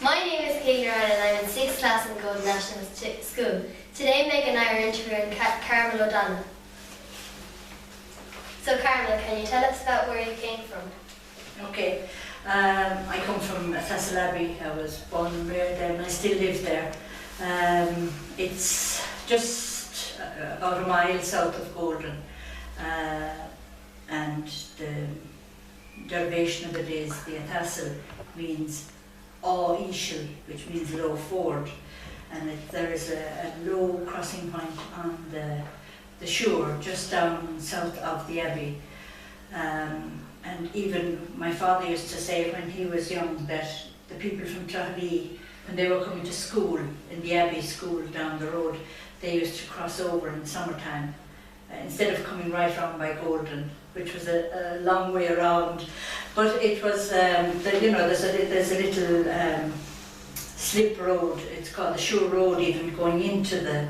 My name is Katie Ryan and I'm in 6th class in Golden National School. Today Meg and I are interviewing Carmel O'Donnell. So Carmel, can you tell us about where you came from? Okay, I come from Thistle Abbey. I was born and reared there and I still live there. It's just about a mile south of Golden, and the derivation of it is the Thistle means Ishil, which means low ford, and there is a low crossing point on the shore just down south of the Abbey. And even my father used to say when he was young that the people from Tralee, when they were coming to school in the Abbey school down the road, they used to cross over in the summertime instead of coming right round by Golden, which was a long way around. But it was, there's a little slip road. It's called the Shore Road, even going into the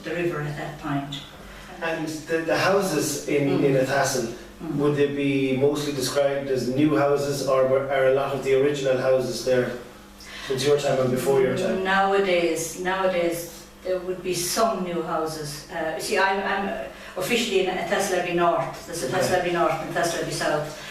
river at that point. And the houses in Thistle, would they be mostly described as new houses, or are a lot of the original houses there since your time and before your time? Nowadays there would be some new houses. See, I'm officially in Thistle Abbey North. There's a Thistle Abbey North and Thistle Abbey South.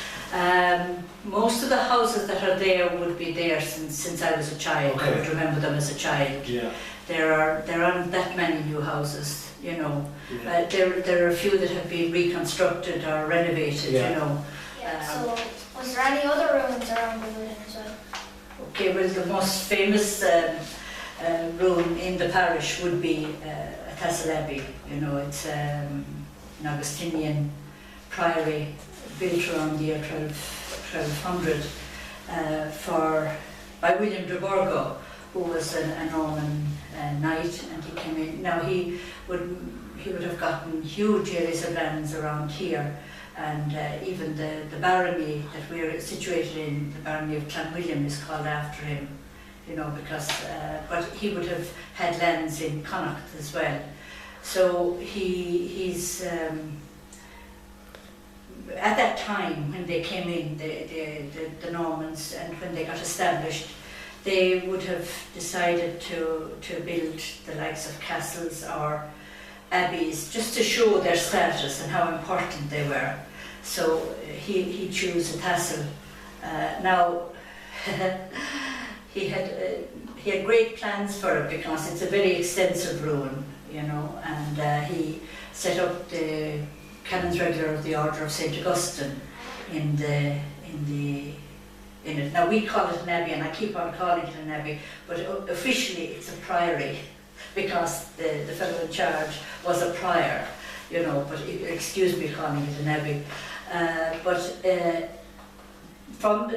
Most of the houses that are there would be there since I was a child. Okay. I would remember them as a child. Yeah. There aren't that many new houses, you know. Yeah. There are a few that have been reconstructed or renovated, you know. Yeah, so was there any other ruins around the building as well? Okay, well, the most famous ruin in the parish would be Thistle Abbey. You know, it's an Augustinian priory built around the year 1200 by William de Burgo, who was a Norman knight, and he came in. Now he would have gotten huge areas of lands around here, and even the barony that we're situated in, the barony of Clanwilliam, is called after him, you know, because but he would have had lands in Connacht as well. So he's at that time when they came in, the Normans, and when they got established, they would have decided to build the likes of castles or abbeys just to show their status and how important they were. So he chose a Thistle. Now he had great plans for it because it's a very extensive ruin, you know, and he set up the Canons Regular of the Order of St. Augustine in it. Now we call it an abbey, and I keep on calling it an abbey, but officially it's a priory, because the fellow in charge was a prior, you know, but excuse me calling it an abbey. From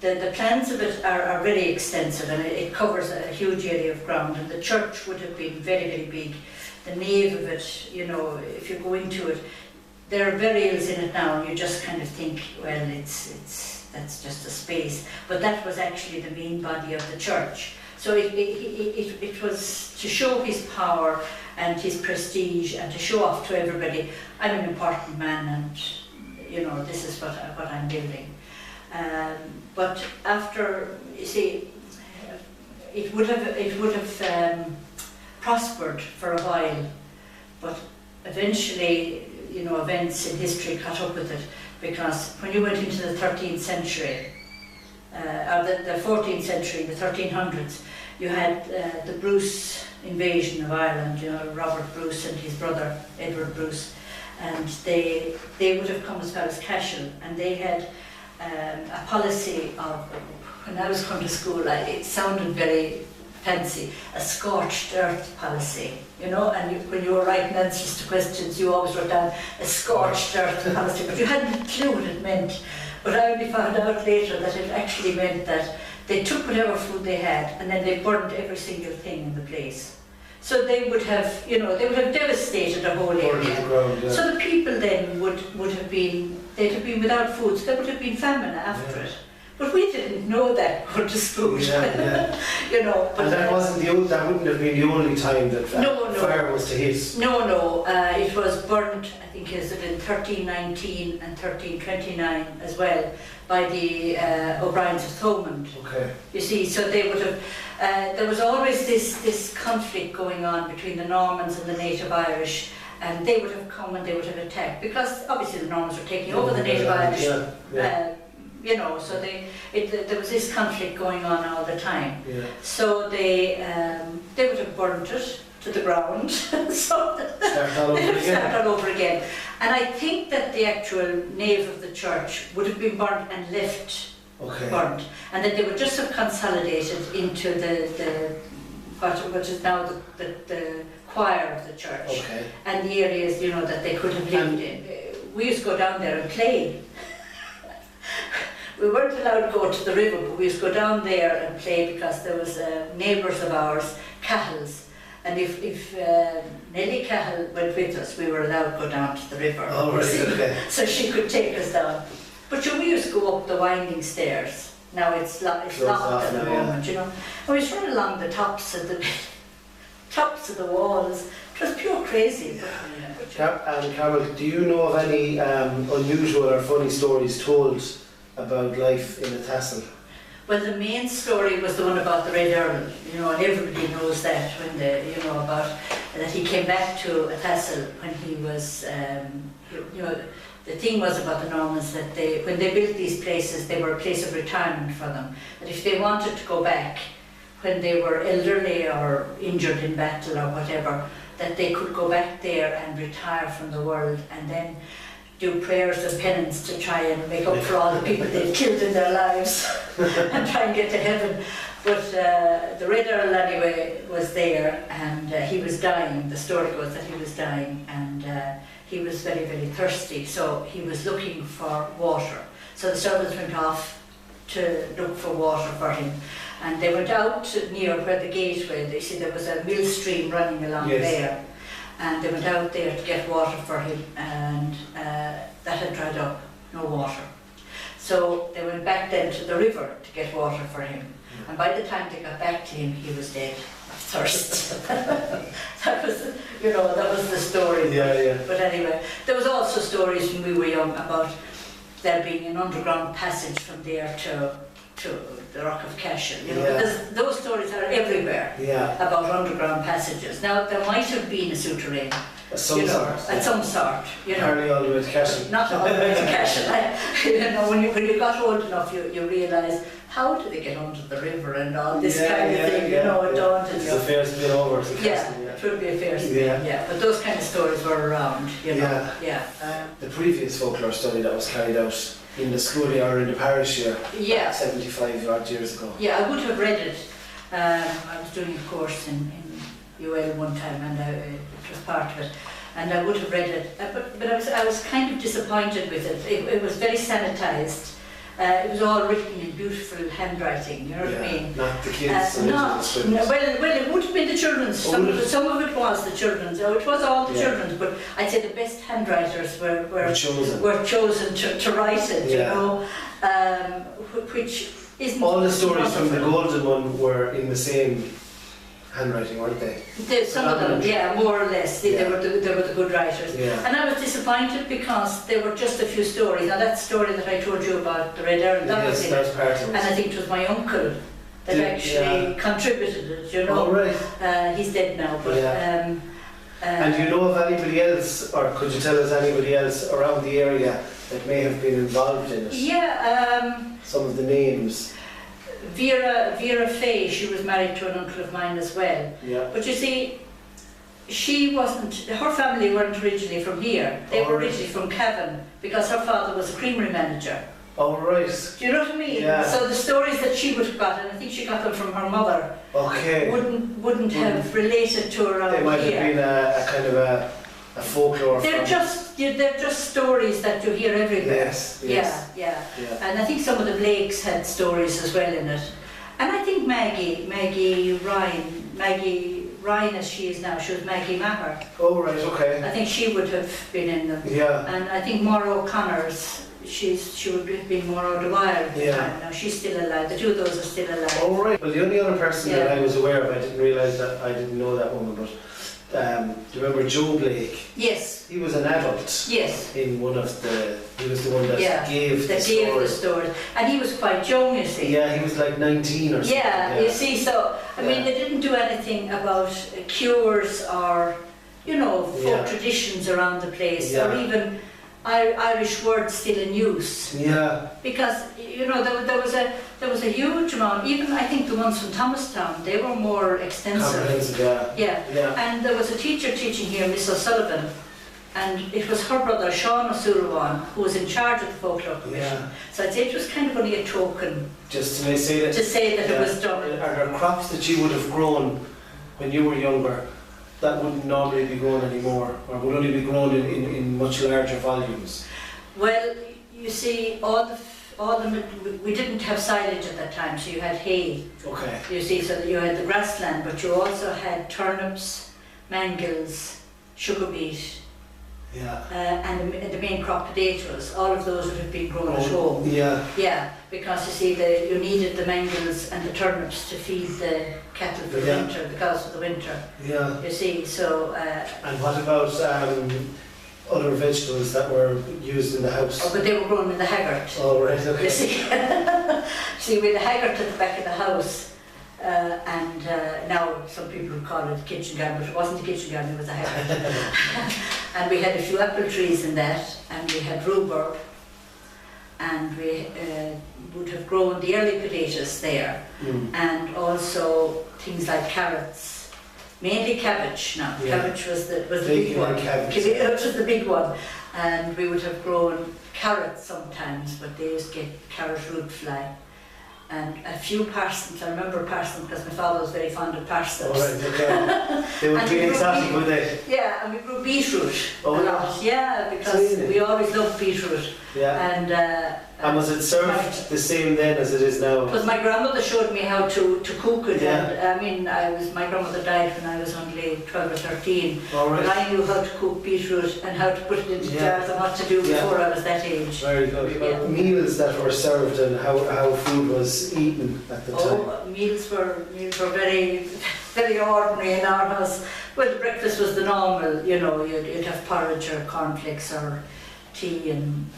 the plans of it are very extensive, and it covers a huge area of ground, and the church would have been very, very big. The nave of it, you know, if you go into it, there are burials in it now, and you just kind of think, well, that's just a space. But that was actually the main body of the church. So it was to show his power and his prestige, and to show off to everybody, I'm an important man, and you know, this is what I'm building. But after, you see, it would have prospered for a while, but eventually, you know, events in history caught up with it, because when you went into the 13th century, or the 14th century, the 1300s, you had the Bruce invasion of Ireland, you know, Robert Bruce and his brother Edward Bruce, and they would have come as far as Cashel, and they had a policy of, when I was going to school, it sounded very fancy, a scorched earth policy, you know, and when you were writing answers to questions, you always wrote down a scorched earth policy, but you hadn't a clue what it meant. But I only found out later that it actually meant that they took whatever food they had and then they burned every single thing in the place. So they would have, you know, they would have devastated a whole area. Ground, yeah. So the people then would have been, they'd have been without food, so there would have been famine after it. But we didn't know that going to school. Yeah. You know. But And that wasn't that wouldn't have been the only time that fire was to hit. No, it was burnt, I think, is it in 1319 and 1329 as well, by the O'Briens of Thomond. Okay. You see, so they would have, there was always this conflict going on between the Normans and the native Irish, and they would have come and they would have attacked, because obviously the Normans were taking over the native Irish. You know, so there was this conflict going on all the time. Yeah. So they would have burnt it to the ground. So Start all over again. And I think that the actual nave of the church would have been burnt and left burnt, and that they would just have consolidated into the what is now the choir of the church, and the areas, you know, that they could have lived in. We used to go down there and play. We weren't allowed to go to the river, but we used to go down there and play, because there was neighbours of ours, Cahills, and if Nellie Cahill went with us, we were allowed to go down to the river. Oh, right, so she could take us down. But we used to go up the winding stairs. Now it's locked at the moment, you know. And we used to run along the tops of the walls. It was pure crazy. Carmel, do you know of any unusual or funny stories told about life in a tassel? Well, the main story was the one about the Red Earl, you know, and everybody knows that when about that he came back to a tassel when he was, you know, the thing was about the Normans that when they built these places, they were a place of retirement for them. That if they wanted to go back when they were elderly or injured in battle or whatever, that they could go back there and retire from the world, and then do prayers and penance to try and make up for all the people they'd killed in their lives and try and get to heaven. But the Red Earl anyway was there, and he was dying. The story goes that he was dying, and he was very, very thirsty, so he was looking for water. So the servants went off to look for water for him, and they went out near where the gateway, they see there was a mill stream running along there. And they went out there to get water for him, and that had dried up, no water. So they went back then to the river to get water for him. And by the time they got back to him, he was dead of thirst. That was, you know, that was the story. But anyway, there was also stories when we were young about there being an underground passage from there to the Rock of Cashel, you know, because those stories are everywhere about underground passages. Now, there might have been a souterrain, at some sort, you know. Hardly all the way to Cashel. Not all the way to Cashel. You know, when you got old enough, you realise, how do they get under the river and all this kind of thing, you know, it daunted you. It's a fair spin over to Cashel. It would be a fair spin, but those kind of stories were around, you know. The previous folklore study that was carried out in the school or in the parish here 75 odd years ago. I would have read it. I was doing a course in UL one time, and it was part of it, and I would have read it, but I was kind of disappointed with it. It was very sanitised. It was all written in beautiful handwriting, you know what I mean? Not the kids. Well, it would have been the children's. Some of it was the children's. It was all the children's, but I'd say the best handwriters were chosen to write it, you know, which isn't... All the stories from the Golden One were in the same handwriting, weren't they? Some of them, more or less. They were the good writers. And I was disappointed because there were just a few stories. Now that story that I told you about the Red Earl, that was in it. Part of it. And I think it was my uncle that actually contributed it, you know. Oh, right. He's dead now, but... and do you know of anybody else, or could you tell us anybody else around the area that may have been involved in it? Some of the names. Vera Fay, she was married to an uncle of mine as well. But you see, she wasn't, her family weren't originally from here. They were originally from Cavan, because her father was a creamery manager. Oh, right. Do you know what I mean? So the stories that she would have got, and I think she got them from her mother, wouldn't have related to around here. They might have been a kind of a folklore. They're just stories that you hear everywhere. And I think some of the Blakes had stories as well in it. And I think Maggie Ryan as she is now, she was Maggie Maher. Oh, right, okay. I think she would have been in them. And I think Maura O'Connor's, she would have been more out of wire at the time. Now she's still alive. The two of those are still alive. Oh right. Well, the only other person that I was aware of, I didn't realise that, I didn't know that woman, but do you remember Joe Blake? Yes. He was an adult. Yes. In one of the, he was the one that gave the story. And he was quite young, you see. Yeah, he was like 19 or something. Yeah, you see, so, I mean, they didn't do anything about cures or, you know, folk traditions around the place, or even Irish words still in use. Yeah. Because, you know, there was a huge amount, even I think the ones from Thomastown, they were more extensive. Comprehensive, yeah. And there was a teacher teaching here, Miss O'Sullivan, and it was her brother, Sean O'Sullivan, who was in charge of the folklore commission. Yeah. So I'd say it was kind of only a token. Just to say that it was done. Are there crops that you would have grown when you were younger that wouldn't normally be grown anymore, or would only be grown in much larger volumes? Well, you see, we didn't have silage at that time, so you had hay. Okay. You see, so you had the grassland, but you also had turnips, mangels, sugar beet. Yeah. And the main crop potatoes, all of those would have been grown at home. Yeah. Yeah, because you see, you needed the mangels and the turnips to feed the cattle for the winter, because of the winter. Yeah. You see, so. And what about other vegetables that were used in the house? Oh, but they were grown in the haggard. Oh, right, okay. You see, we had the haggard at the back of the house. And now some people would call it a kitchen garden, but it wasn't a kitchen garden, it was a haggard. And we had a few apple trees in that, and we had rhubarb, and we would have grown the early potatoes there, and also things like carrots, mainly cabbage. Now, cabbage was the big one. It was the big one, and we would have grown carrots sometimes, but they used to get carrot root fly. And a few parsnips. I remember parsnips because my father was very fond of parsnips. Oh, right, okay. They would be exotic, would they? Yeah, and we grew beetroot a lot. Yeah, because we always loved beetroot. Yeah. And was it served the same then as it is now? Because my grandmother showed me how to cook it. Yeah. And I mean, my grandmother died when I was only 12 or 13. All right. But I knew how to cook beetroot and how to put it into jars and what to do before I was that age. Very good. Meals that were served and how food was eaten at the time. Oh, meals were very, very ordinary in our house. Well, the breakfast was the normal, you know, you'd have porridge or cornflakes or tea and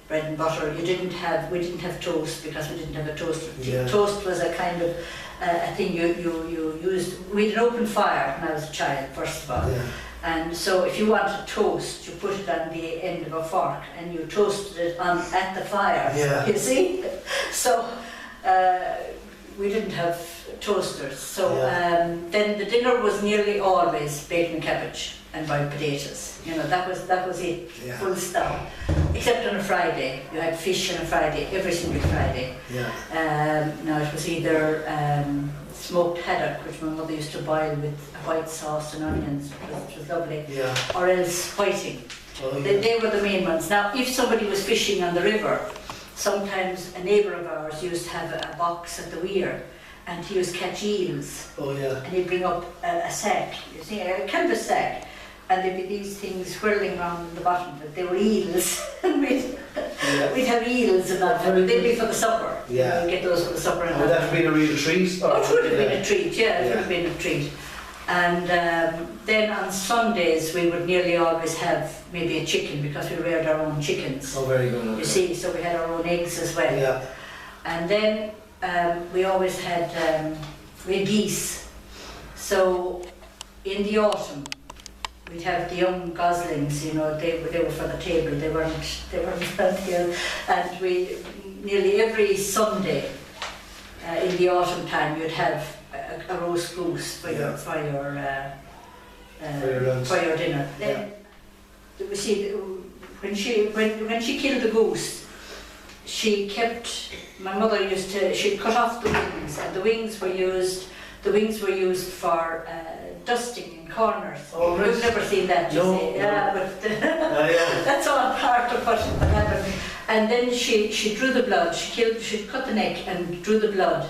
bread and butter. We didn't have toast because we didn't have a toaster. Yeah. Toast was a kind of a thing you used. We had an open fire when I was a child, first of all. Yeah. And so if you wanted toast, you put it on the end of a fork and you toasted it at the fire. Yeah. You see? So we didn't have toasters. So then the dinner was nearly always bacon and cabbage and boiled potatoes. You know, that was it, full stop. Except on a Friday, you had fish on a Friday, every single Friday. Yeah. Now it was either smoked haddock, which my mother used to boil with a white sauce and onions, which was lovely, or else whiting. Oh, yeah. They were the main ones. Now, if somebody was fishing on the river, sometimes a neighbour of ours used to have a box at the weir, and he used to catch eels. Oh, yeah. And he'd bring up a sack, you see, a canvas sack, and there'd be these things whirling around the bottom, but they were eels. And we'd have eels and that, and they'd be for the supper. Yeah. We'd get those for the supper. And would that have been a real treat? Oh, it would have been a treat, it would have been a treat. And then on Sundays we would nearly always have maybe a chicken because we reared our own chickens. Oh, very good. Okay. You see, so we had our own eggs as well. Yeah. And then we always had geese. So in the autumn we'd have the young goslings, you know, they were for the table, they weren't out here. And we nearly every Sunday in the autumn time you'd have a roast goose for your dinner. Then we see when she killed the goose, she kept. My mother she'd cut off the wings, and the wings were used for dusting in corners. Oh, right. You've never seen that, you no, see? No. Yeah, but that's all part of what happened. And then she drew the blood. She cut the neck and drew the blood.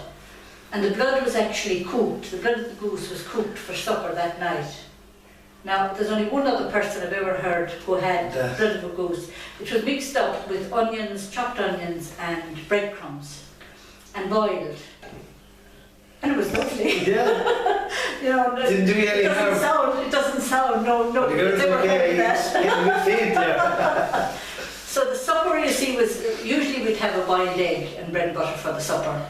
And the blood was actually cooked. The blood of the goose was cooked for supper that night. Now, there's only one other person I've ever heard who had bread of a goose. It was mixed up with onions, chopped onions, and breadcrumbs, and boiled. And it was lovely. Yeah. You know, Didn't do you any harm. It doesn't sound, no, The girls never okay, heard that. getting a bit faint there. So the supper, you see, was usually we'd have a boiled egg and bread and butter for the supper.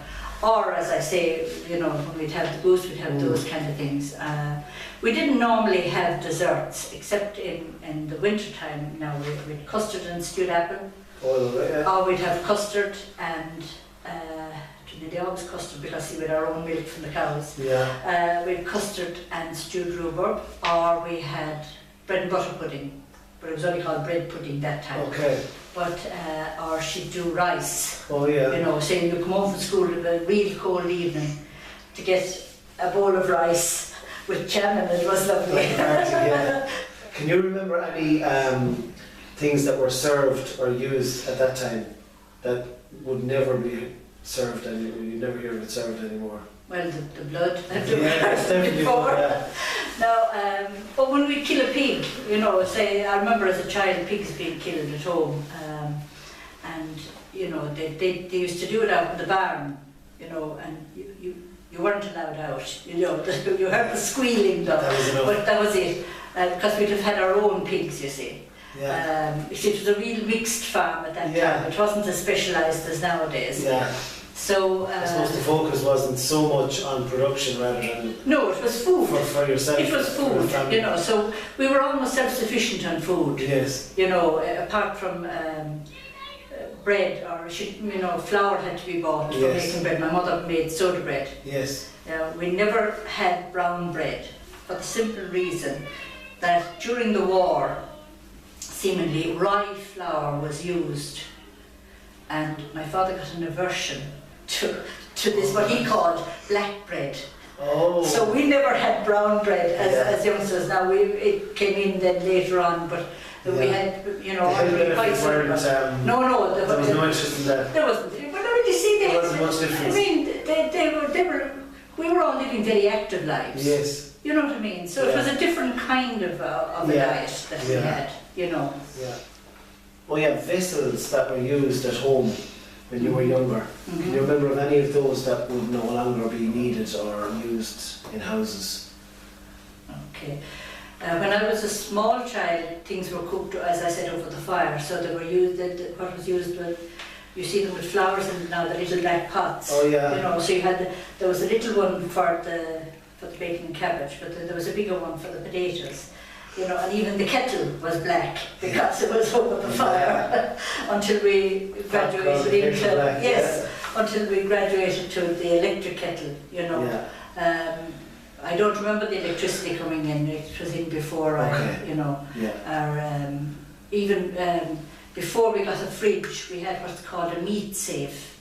Or, as I say, you know, when we'd have the goose, we'd have those kind of things. We didn't normally have desserts, except in the winter time. Now we'd custard and stewed apple. Oh, yeah. Or we'd have custard and they always custard because we had our own milk from the cows. Yeah. We had custard and stewed rhubarb, or we had bread and butter pudding, but it was only called bread pudding that time. Okay. But or she'd do rice. Oh, yeah. You know, saying you come home from school in a real cold evening to get a bowl of rice with jam and it was lovely. Yeah. Can you remember any things that were served or used at that time that would never be served anymore? You never hear of it served anymore. Well, the blood. Yeah, it's definitely before. yeah. Now, but when we kill a pig, you know, say I remember as a child pigs being killed at home, and you know they used to do it out in the barn, you know, and you weren't allowed out, you know, you heard the squealing though, but that was it, because we'd have had our own pigs, you see. Yeah. You see, it was a real mixed farm at that time. It wasn't as specialised as nowadays. Yeah. So I suppose the focus wasn't so much on production rather than no, it was food for yourself. It was food, you know. So we were almost self-sufficient on food. Yes. You know, apart from bread or you know, flour had to be bought for making bread. My mother made soda bread. Yes. We never had brown bread for the simple reason that during the war, seemingly rye flour was used, and my father got an aversion to this, what he called black bread. Oh. So we never had brown bread as youngsters. Now it came in then later on, but we had, you know, no, there was no interest in that. There wasn't. But no, you see, there wasn't much difference. I mean, we were all living very active lives. Yes. You know what I mean? So it was a different kind of a diet that we had, you know. Yeah. Oh yeah, vessels that were used at home when you were younger. Can you remember of any of those that would no longer be needed or used in houses? Okay. When I was a small child, things were cooked, as I said, over the fire. So they were used. What was used was, you see them with flowers in now, the little black pots. Oh yeah. You know, so you had there was a little one for the bacon and cabbage, but there was a bigger one for the potatoes. You know, and even the kettle was black because it was over the fire until we graduated into until we graduated to the electric kettle. You know, I don't remember the electricity coming in. It was in before you know, even before we got a fridge, we had what's called a meat safe.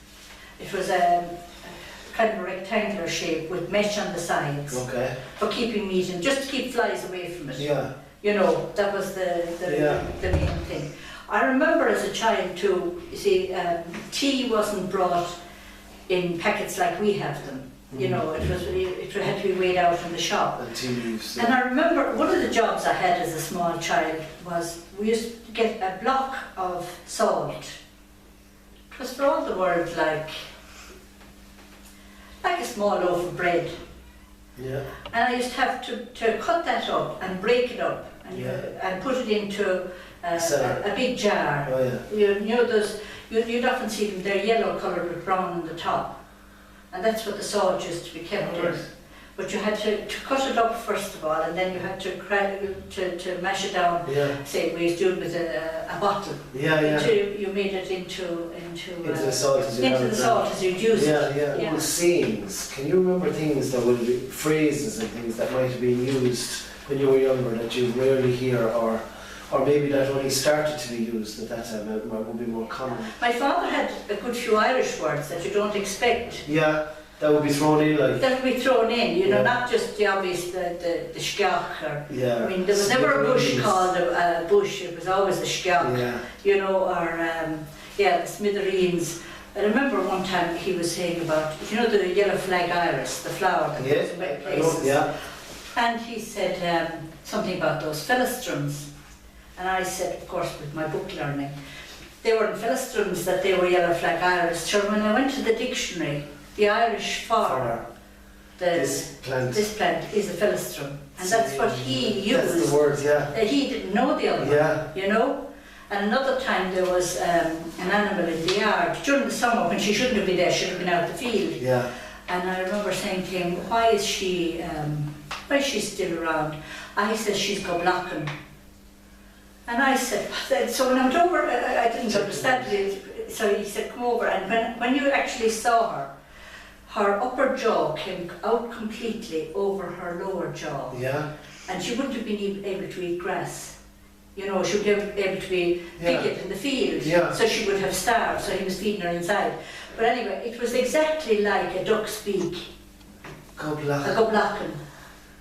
It was kind of a rectangular shape with mesh on the sides for keeping meat in, just to keep flies away from it. Yeah. You know, that was the main thing. I remember as a child too, you see, tea wasn't brought in packets like we have them. You know, it had to be weighed out in the shop. And tea leaves. And I remember one of the jobs I had as a small child was we used to get a block of salt. It was for all the world like a small loaf of bread. Yeah. And I used to have to cut that up and break it up and put it into a big jar. Oh, yeah. You know those, you'd often see them, they're yellow coloured with brown on the top. And that's what the salt used to be kept in. But you had to cut it up first of all, and then you had to mash it down. Yeah. Say we used to do it with a bottle. You made it into the salt as you'd use it. Yeah. Well, sayings. Can you remember things that would be phrases and things that might have been used when you were younger that you rarely hear, or maybe that only started to be used at that time? It would be more common. My father had a good few Irish words that you don't expect. Yeah. That would be thrown in, like. That would be thrown in, you know, not just the obvious, the skach, or, I mean, there was never a bush called a bush, it was always a skach, you know, or, the smithereens. I remember one time he was saying about, you know, the yellow flag iris, the flower that goes in wet places. And he said something about those Philistrons. And I said, of course, with my book learning, they weren't Philistrons, that they were yellow flag Irish. So when I went to the dictionary, the Irish for this plant is a Philistron. And that's what he used. That's the word, yeah. He didn't know the other one, you know. And another time there was an animal in the yard during the summer when she shouldn't have been there, she should have been out the field. Yeah. And I remember saying to him, why is she still around? I said, she's Goblachen. And I said, so when I went over, I didn't understand it. So he said, come over. And when you actually saw her, her upper jaw came out completely over her lower jaw. Yeah. And she wouldn't have been able to eat grass. You know, she would have been able to be picket in the field. Yeah. So she would have starved, so he was feeding her inside. But anyway, it was exactly like a duck's beak. Goblachen. A Goblachen.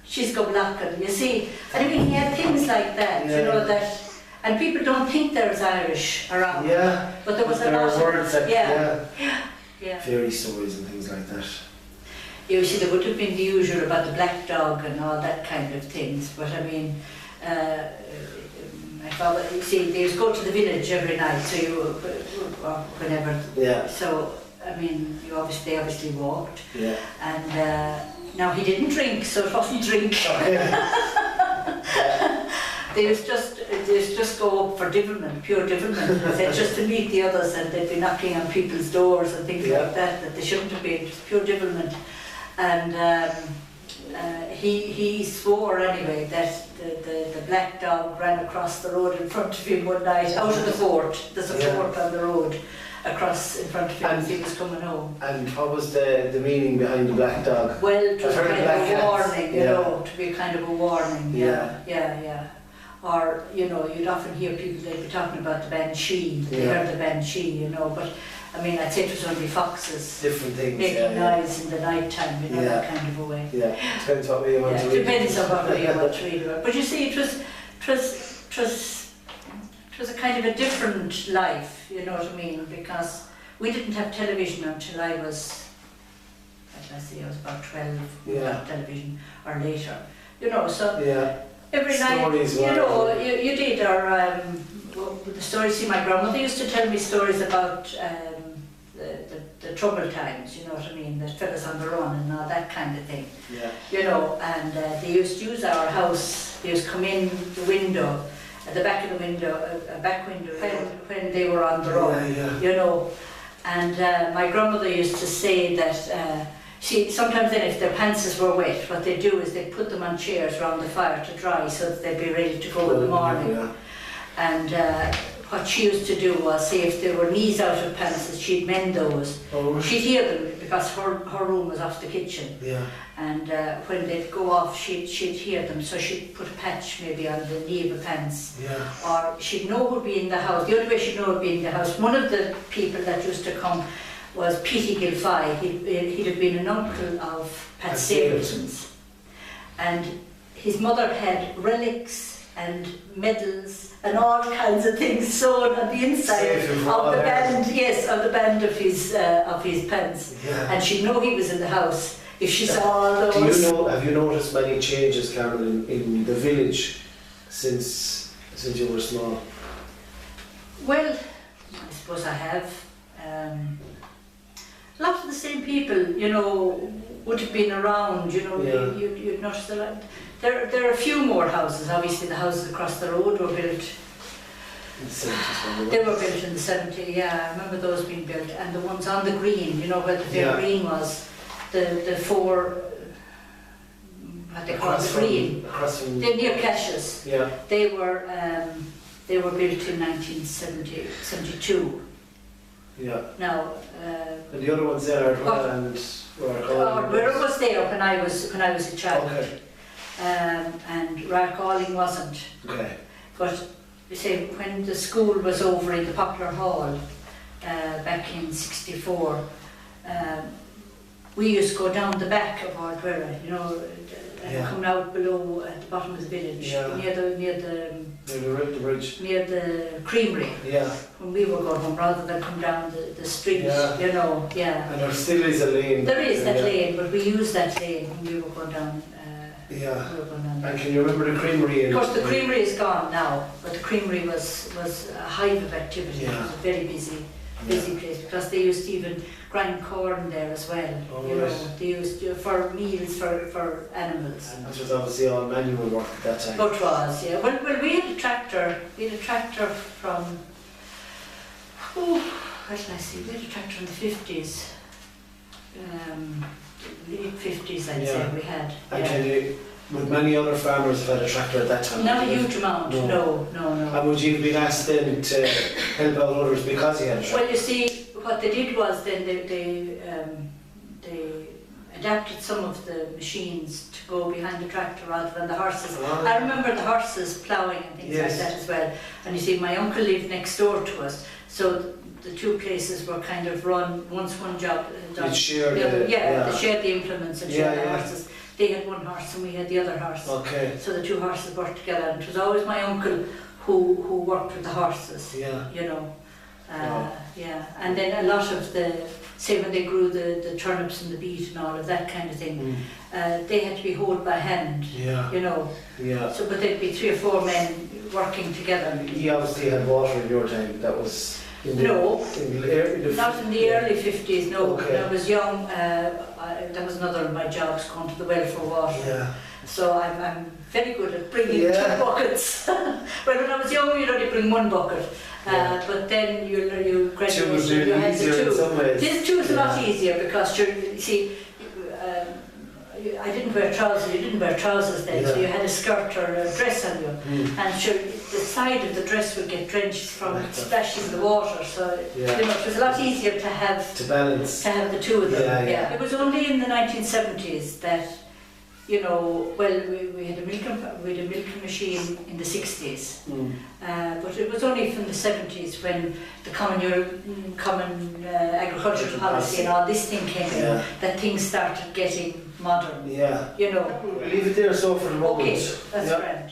She's Goblachen, you see. And I mean, he had things like that, you know, that... And people don't think there's Irish around. Yeah. But there was a lot lot of words that, yeah. Fairy stories and things like that. You see, there would have been the usual about the black dog and all that kind of things, but I mean, my father, you see, they used to go to the village every night, so you, or whenever. Yeah. So, I mean, they obviously walked. Yeah. And now he didn't drink, so it wasn't drink. They used just go up for divilment, pure divilment, just to meet the others, and they'd be knocking on people's doors and things like that they shouldn't have been, just pure divilment. And he swore anyway that the black dog ran across the road in front of him one night, out of the fort. There's a fort on the road across in front of him as he was coming home. And what was the meaning behind the black dog? Well, it was kind of a warning, you yeah. know, to be kind of a warning. Yeah. Or, you know, you'd often hear people, they'd be talking about the banshee, they heard the banshee, you know, but I mean, I'd say it was only foxes. Different things, making noise in the night time, you know, that kind of a way. Yeah, depends what way you want to read. Depends on what way you want to read about. But you see, it was a kind of a different life, you know what I mean, because we didn't have television until I was, I was about 12, we got television, or later, you know, so every stories night, you know, you did, or the stories, see, my grandmother used to tell me stories about the troubled times, you know what I mean, the fellas on the run and all that kind of thing, you know, and they used to use our house, they used to come in the window, at the back of the window, a back window, when they were on the run, you know, and my grandmother used to say that sometimes then if their pantses were wet, what they'd do is they'd put them on chairs around the fire to dry so that they'd be ready to go in the morning. And what she used to do was, say if there were knees out of pantses, she'd mend those. She'd hear them because her room was off the kitchen. And when they'd go off, she'd hear them, so she'd put a patch maybe on the knee of a pants. Or she'd know who'd be in the house. The only way she'd know who'd be in the house, one of the people that used to come was Petey Gilfy. He'd have been an uncle of Pat Stapleton's. And his mother had relics and medals and all kinds of things sewn on the inside of the band, of the band of his pants. And she'd know he was in the house if she saw all those. Have you noticed many changes, Carmel, in the village since you were small? Well, I suppose I have. A lot of the same people, you know, would have been around, you know, you'd notice that. There are a few more houses. Obviously the houses across the road were built. In the 70s, they were built in the 70s, I remember those being built. And the ones on the green, you know, where the fair green was, the four, what they call the green, they're near Cash's. They were built in 1972. Now, and the other ones there and where was there when I was a child. And Rathcalling wasn't. But you say when the school was over in the Poplar Hall back in '64, we used to go down the back of Ardwera, you know, and come out below at the bottom of the village, near the bridge, near the creamery. When we were going home, rather than come down the street, you know. And there still is a lane. There is that lane, but we used that lane when we were going down Yeah. we were going on there. And can you remember the creamery? Of course, the creamery is gone now, but the creamery was a hive of activity. Yeah. It was a very busy place because they used to even grind corn there as well. Oh, you know, right. they used for meals for animals. And that was obviously all manual work at that time. But it was, yeah. Well, we had a tractor. We had a tractor from. Oh, what did I see? We had a tractor in the 50s. Late 50s, I'd say we had. And can you, would many other farmers have had a tractor at that time? Not a huge amount, no. And would you have been asked then to help out others because you had a tractor? Well, you see, what they did was then they adapted some of the machines to go behind the tractor rather than the horses. Oh. I remember the horses ploughing and things like that as well. And you see, my uncle lived next door to us, so the two places were kind of run, once one job done. You'd share they shared the implements and shared the Yeah. horses. They had one horse and we had the other horse. Okay. So the two horses worked together, and it was always my uncle who worked with the horses. Yeah. You know. Wow. Yeah, and then a lot of say when they grew the turnips and the beet and all of that kind of thing, they had to be hoed by hand, Yeah. you know. Yeah. So, but there'd be 3 or 4 men working together. You obviously had water in your time. That was in the, No, in the not in the early 50s, no. Okay. When I was young, that was another of my jobs, going to the well for water. Yeah. So I'm very good at bringing 2 Yeah. buckets. Well, when I was young, you'd only bring 1 bucket. Yeah. But then you Two graduate, was you really had the easier in 2. some ways. This 2 is a lot Yeah. easier because you see, I didn't wear trousers. You didn't wear trousers then, so Yeah. you had a skirt or a dress on you, and sure, the side of the dress would get drenched from splashing the water. So Yeah. you know, it was a lot easier to have To balance. the 2 of them. Yeah. It was only in the 1970s that, you know, well, we had a milking machine in the 60s, but it was only from the 70s when the common agricultural policy and all this thing came in that things started getting modern. Yeah. You know. We'll leave it there so for the moment. Okay, that's Yeah. grand.